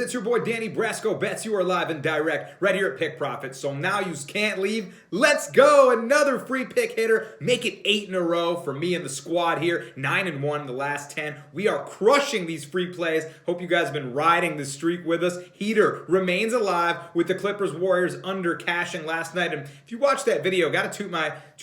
It's your boy Danny Brasco. Bets you are live and direct right here at Pick Profit. So now you can't leave. Let's go. Another free pick hitter. Make it 8 in a row for me and the squad here. 9-1 in the last 10. We are crushing these free plays. Hope you guys have been riding the streak with us. Heater remains alive with the Clippers Warriors under cashing last night. And if you watched that video, got to toot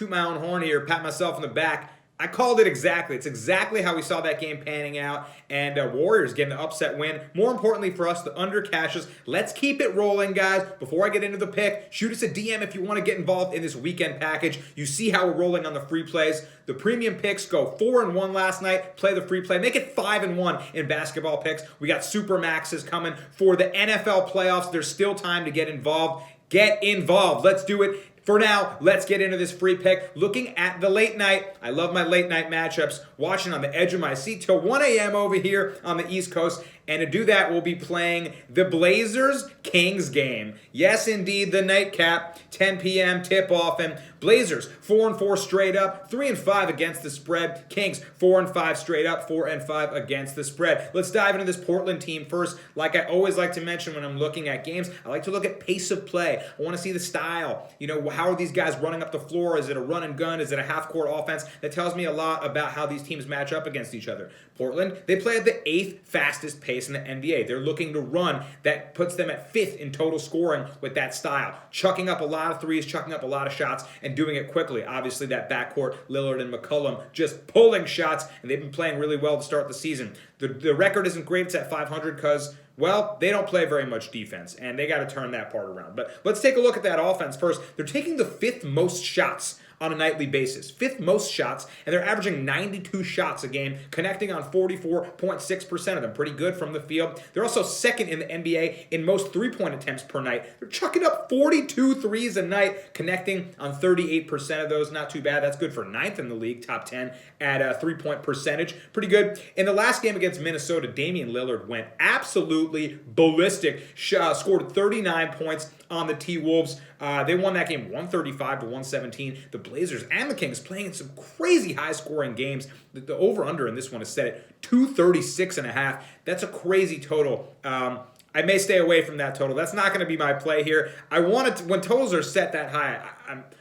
my own horn here, pat myself in the back. I called it exactly. It's exactly how we saw that game panning out. And Warriors getting the upset win. More importantly for us, the under cashes. Let's keep it rolling, guys. Before I get into the pick, shoot us a DM if you want to get involved in this weekend package. You see how we're rolling on the free plays. The premium picks go 4-1 last night. Play the free play. Make it 5-1 in basketball picks. We got super maxes coming for the NFL playoffs. There's still time to get involved. Get involved. Let's do it. For now, let's get into this free pick. Looking at the late night. I love my late night matchups. Watching on the edge of my seat till 1 a.m. over here on the East Coast. And to do that, we'll be playing the Blazers-Kings game. Yes, indeed, the nightcap, 10 p.m. tip-off. And Blazers, 4-4 straight up, 3-5 against the spread. Kings, 4-5 straight up, 4-5 against the spread. Let's dive into this Portland team first. Like I always like to mention when I'm looking at games, I like to look at pace of play. I want to see the style. You know, how are these guys running up the floor? Is it a run and gun? Is it a half-court offense? That tells me a lot about how these teams match up against each other. Portland, they play at the 8th fastest pace in the NBA. They're looking to run. That puts them at 5th in total scoring with that style. Chucking up a lot of threes, chucking up a lot of shots, and doing it quickly. Obviously, that backcourt, Lillard and McCollum, just pulling shots, and they've been playing really well to start the season. The record isn't great. It's at 500 because, well, they don't play very much defense, and they got to turn that part around. But let's take a look at that offense first. They're taking the 5th most shots on a nightly basis. 5th most shots, and they're averaging 92 shots a game, connecting on 44.6% of them. Pretty good from the field. They're also 2nd in the NBA in most three-point attempts per night. They're chucking up 42 threes a night, connecting on 38% of those. Not too bad. That's good for 9th in the league, top 10 at a three-point percentage. Pretty good. In the last game against Minnesota, Damian Lillard went absolutely ballistic. Scored 39 points on the T-Wolves. They won that game 135-117. The Blazers and the Kings playing in some crazy high-scoring games. The over-under in this one is set at 236.5. That's a crazy total. I may stay away from that total. That's not going to be my play here. I want to, when totals are set that high,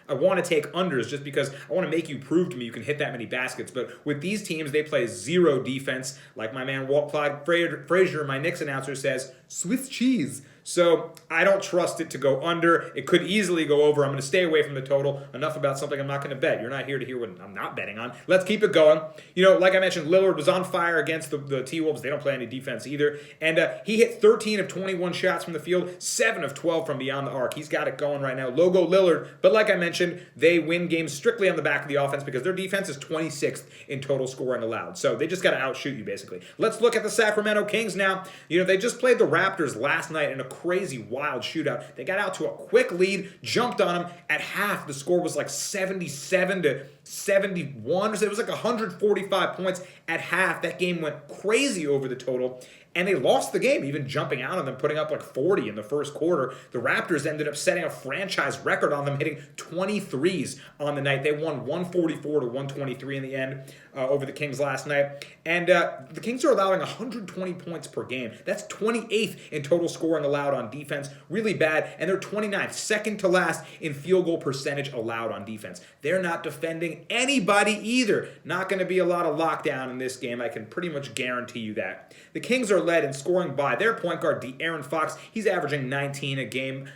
I want to take unders just because I want to make you prove to me you can hit that many baskets. But with these teams, they play zero defense. Like my man Walt Clyde Frazier, my Knicks announcer, says, Swiss cheese. So I don't trust it to go under. It could easily go over. I'm going to stay away from the total. Enough about something I'm not going to bet. You're not here to hear what I'm not betting on. Let's keep it going. You know, like I mentioned, Lillard was on fire against the T-Wolves. They don't play any defense either. And he hit 13 of 21 shots from the field, 7 of 12 from beyond the arc. He's got it going right now. Logo Lillard. But like I mentioned, they win games strictly on the back of the offense because their defense is 26th in total scoring allowed. So they just got to outshoot you, basically. Let's look at the Sacramento Kings now. You know, they just played the Raptors last night in a crazy, wild shootout. They got out to a quick lead, jumped on them. At half, the score was like 77-71. So it was like 145 points at half. That game went crazy over the total. And they lost the game, even jumping out on them, putting up like 40 in the first quarter. The Raptors ended up setting a franchise record on them, hitting 23s on the night. They won 144-123 in the end over the Kings last night. And the Kings are allowing 120 points per game. That's 28th in total scoring allowed on defense. Really bad. And they're 29th, second to last in field goal percentage allowed on defense. They're not defending anybody either. Not going to be a lot of lockdown in this game. I can pretty much guarantee you that. The Kings are led in scoring by their point guard, De'Aaron Fox. He's averaging 19 a game.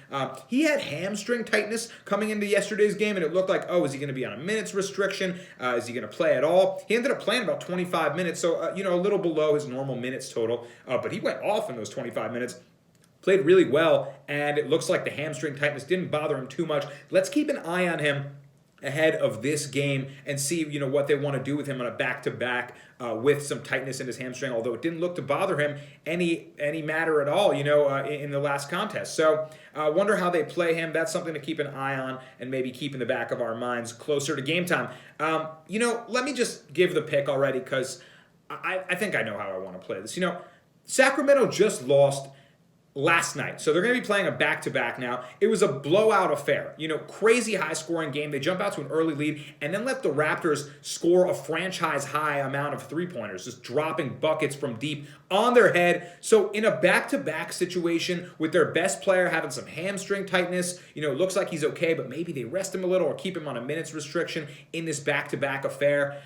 He had hamstring tightness coming into yesterday's game, and it looked like, oh, is he going to be on a minutes restriction? Is he going to play at all? He ended up playing about 25 minutes, so, a little below his normal minutes total. But he went off in those 25 minutes. Played really well, and it looks like the hamstring tightness didn't bother him too much. Let's keep an eye on him ahead of this game and see, what they want to do with him on a back-to-back with some tightness in his hamstring, although it didn't look to bother him any matter at all, in the last contest. So I wonder how they play him. That's something to keep an eye on and maybe keep in the back of our minds closer to game time. Let me just give the pick already because I think I know how I want to play this. Sacramento just lost last night. So they're going to be playing a back-to-back now. It was a blowout affair. Crazy high-scoring game. They jump out to an early lead and then let the Raptors score a franchise-high amount of three-pointers, just dropping buckets from deep on their head. So in a back-to-back situation with their best player having some hamstring tightness, it looks like he's okay, but maybe they rest him a little or keep him on a minutes restriction in this back-to-back affair.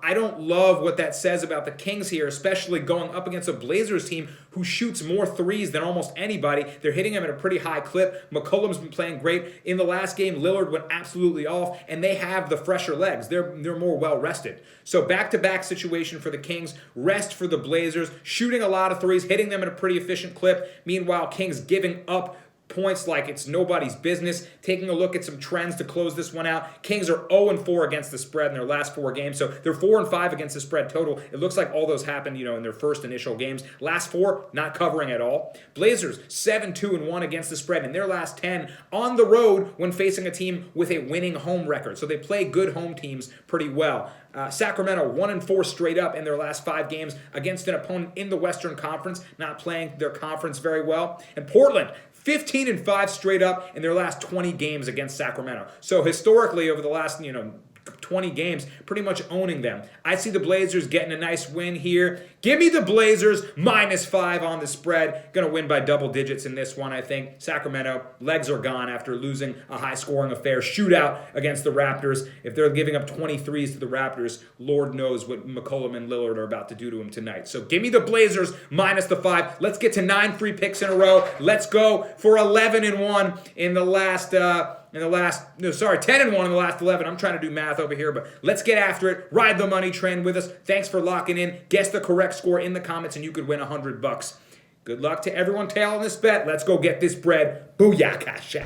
I don't love what that says about the Kings here, especially going up against a Blazers team who shoots more threes than almost anybody. They're hitting them at a pretty high clip. McCollum's been playing great. In the last game, Lillard went absolutely off, and they have the fresher legs. They're more well-rested. So back-to-back situation for the Kings, rest for the Blazers, shooting a lot of threes, hitting them at a pretty efficient clip. Meanwhile, Kings giving up points like it's nobody's business. Taking a look at some trends to close this one out. Kings are 0-4 against the spread in their last 4 games, so they're 4-5 against the spread total. It looks like all those happened, in their first initial games. Last 4, not covering at all. Blazers 7-2-1 against the spread in their last 10 on the road when facing a team with a winning home record. So they play good home teams pretty well. Sacramento 1-4 straight up in their last 5 games against an opponent in the Western Conference, not playing their conference very well. And Portland 15-5 straight up in their last 20 games against Sacramento. So historically, over the last 20 games, pretty much owning them. I see the Blazers getting a nice win here. Give me the Blazers -5 on the spread. Going to win by double digits in this one, I think. Sacramento, legs are gone after losing a high-scoring affair shootout against the Raptors. If they're giving up 23s to the Raptors, Lord knows what McCollum and Lillard are about to do to them tonight. So give me the Blazers -5. Let's get to 9 free picks in a row. Let's go for 11-1 in the last 10-1 in the last 11. I'm trying to do math over here, but let's get after it. Ride the money trend with us. Thanks for locking in. Guess the correct score in the comments, and you could win $100. Good luck to everyone tailing this bet. Let's go get this bread. Booyakasha.